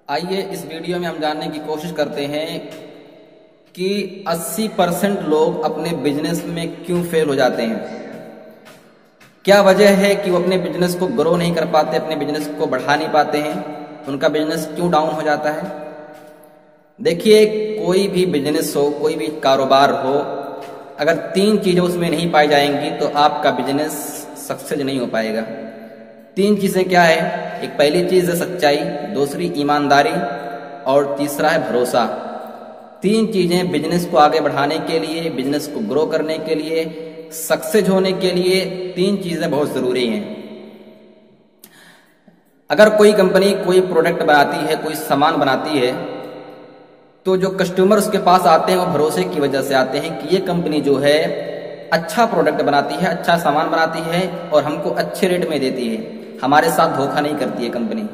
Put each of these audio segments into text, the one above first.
आइए इस वीडियो में हम जानने की कोशिश करते हैं कि 80% लोग अपने बिजनेस में क्यों फेल हो जाते हैं। क्या वजह है कि वो अपने बिजनेस को ग्रो नहीं कर पाते, अपने बिजनेस को बढ़ा नहीं पाते हैं, उनका बिजनेस क्यों डाउन हो जाता है। देखिए, कोई भी बिजनेस हो, कोई भी कारोबार हो, अगर 3 चीजें उसमें नहीं पाई जाएंगी तो आपका बिजनेस सक्सेस नहीं हो पाएगा। 3 चीजें क्या है? एक पहली चीज है सच्चाई, दूसरी ईमानदारी और तीसरा है भरोसा। 3 चीजें बिजनेस को आगे बढ़ाने के लिए, बिजनेस को ग्रो करने के लिए, सक्सेस होने के लिए 3 चीजें बहुत जरूरी हैं। अगर कोई कंपनी कोई प्रोडक्ट बनाती है, कोई सामान बनाती है, तो जो कस्टमर उसके पास आते हैं वो भरोसे की वजह से आते हैं कि ये कंपनी जो है अच्छा प्रोडक्ट बनाती है, अच्छा सामान बनाती है और हमको अच्छे रेट में देती है, हमारे साथ धोखा नहीं करती है कंपनी।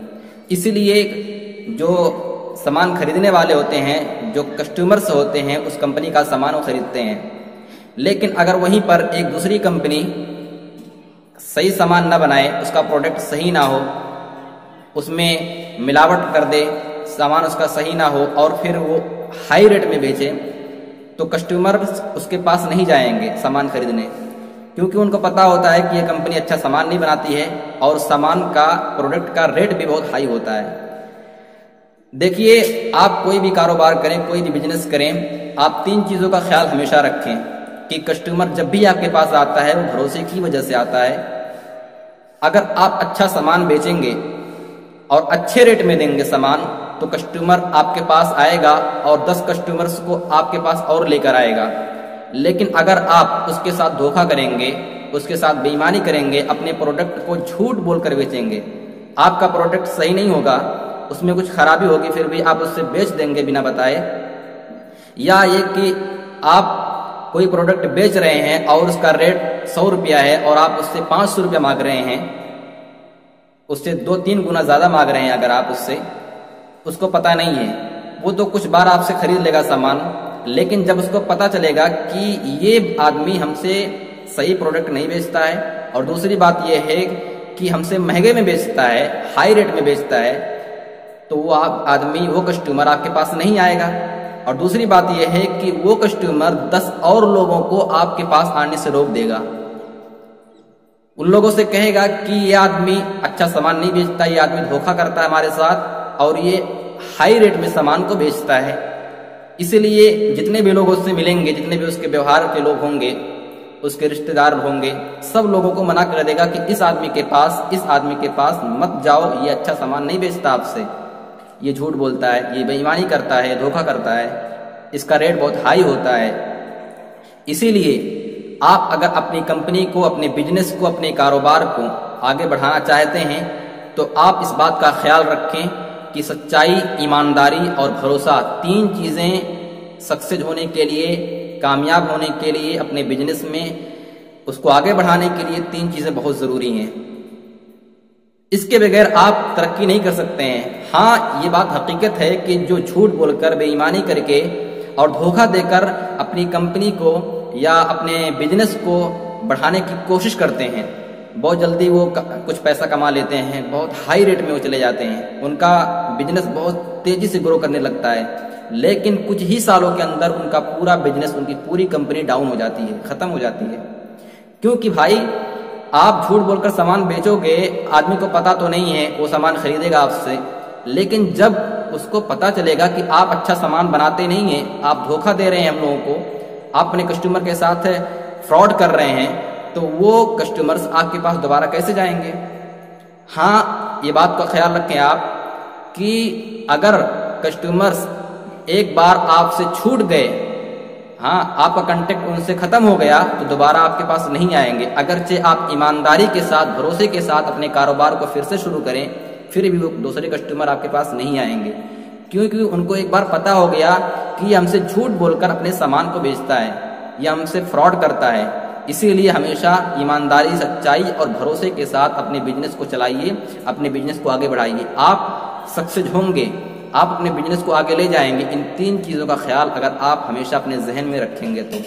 इसीलिए जो सामान खरीदने वाले होते हैं, जो कस्टमर्स होते हैं, उस कंपनी का सामान वो खरीदते हैं। लेकिन अगर वहीं पर एक दूसरी कंपनी सही सामान न बनाए, उसका प्रोडक्ट सही ना हो, उसमें मिलावट कर दे, सामान उसका सही ना हो और फिर वो हाई रेट में बेचे, तो कस्टमर उसके पास नहीं जाएंगे सामान खरीदने, क्योंकि उनको पता होता है कि ये कंपनी अच्छा सामान नहीं बनाती है और सामान का, प्रोडक्ट का रेट भी बहुत हाई होता है। देखिए, आप कोई भी कारोबार करें, कोई भी बिजनेस करें, आप 3 चीजों का ख्याल हमेशा रखें कि कस्टमर जब भी आपके पास आता है वो भरोसे की वजह से आता है। अगर आप अच्छा सामान बेचेंगे और अच्छे रेट में देंगे सामान, तो कस्टमर आपके पास आएगा और 10 कस्टमर्स को आपके पास और लेकर आएगा। लेकिन अगर आप उसके साथ धोखा करेंगे, उसके साथ बेईमानी करेंगे, अपने प्रोडक्ट को झूठ बोलकर बेचेंगे, आपका प्रोडक्ट सही नहीं होगा, उसमें कुछ खराबी होगी, फिर भी आप उससे बेच देंगे बिना बताए, या ये कि आप कोई प्रोडक्ट बेच रहे हैं और उसका रेट 100 रुपया है और आप उससे 500 रुपया मांग रहे हैं, उससे 2-3 गुना ज्यादा मांग रहे हैं, अगर आप उसको पता नहीं है, वो तो कुछ बार आपसे खरीद लेगा सामान, लेकिन जब उसको पता चलेगा कि ये आदमी हमसे सही प्रोडक्ट नहीं बेचता है और दूसरी बात ये है कि हमसे महंगे में बेचता है, हाई रेट में बेचता है, तो वो आदमी, वो कस्टमर आपके पास नहीं आएगा। और दूसरी बात यह है कि वो कस्टमर 10 और लोगों को आपके पास आने से रोक देगा। उन लोगों से कहेगा कि ये आदमी अच्छा सामान नहीं बेचता, ये आदमी धोखा करता है हमारे साथ और ये हाई रेट में सामान को बेचता है। इसलिए जितने भी लोग उससे मिलेंगे, जितने भी उसके व्यवहार के लोग होंगे, उसके रिश्तेदार होंगे, सब लोगों को मना कर देगा कि इस आदमी के पास मत जाओ, ये अच्छा सामान नहीं बेचता आपसे, ये झूठ बोलता है, ये बेईमानी करता है, धोखा करता है, इसका रेट बहुत हाई होता है। इसीलिए आप अगर अपनी कंपनी को, अपने बिजनेस को, अपने कारोबार को आगे बढ़ाना चाहते हैं तो आप इस बात का ख्याल रखें कि सच्चाई, ईमानदारी और भरोसा 3 चीजें सक्सेस होने के लिए, कामयाब होने के लिए, अपने बिजनेस में उसको आगे बढ़ाने के लिए 3 चीजें बहुत जरूरी हैं। इसके बगैर आप तरक्की नहीं कर सकते हैं। हाँ, ये बात हकीकत है कि जो झूठ बोलकर, बेईमानी करके और धोखा देकर अपनी कंपनी को या अपने बिजनेस को बढ़ाने की कोशिश करते हैं, बहुत जल्दी वो कुछ पैसा कमा लेते हैं, बहुत हाई रेट में वो चले जाते हैं, उनका बिजनेस बहुत तेजी से ग्रो करने लगता है, लेकिन कुछ ही सालों के अंदर उनका पूरा बिजनेस, उनकी पूरी कंपनी डाउन हो जाती है, खत्म हो जाती है। क्योंकि भाई, आप झूठ बोलकर सामान बेचोगे, आदमी को पता तो नहीं है, वो सामान खरीदेगा आपसे, लेकिन जब उसको पता चलेगा कि आप अच्छा सामान बनाते नहीं हैं, आप धोखा दे रहे हैं हम लोगों को, आप अपने कस्टमर के साथ फ्रॉड कर रहे हैं, तो वो कस्टमर्स आपके पास दोबारा कैसे जाएंगे। हाँ, ये बात का ख्याल रखें आप कि अगर कस्टमर्स एक बार आपसे छूट गए, हाँ, आपका कांटेक्ट उनसे खत्म हो गया, तो दोबारा आपके पास नहीं आएंगे। अगरचे आप ईमानदारी के साथ, भरोसे के साथ अपने कारोबार को फिर से शुरू करें, फिर भी वो दूसरे कस्टमर आपके पास नहीं आएंगे, क्योंकि उनको एक बार पता हो गया कि हमसे झूठ बोलकर अपने सामान को बेचता है या हमसे फ्रॉड करता है। इसीलिए हमेशा ईमानदारी, सच्चाई और भरोसे के साथ अपने बिजनेस को चलाइए, अपने बिजनेस को आगे बढ़ाइए, आप सक्सेस होंगे, आप अपने बिजनेस को आगे ले जाएंगे। इन 3 चीजों का ख्याल अगर आप हमेशा अपने जहन में रखेंगे तो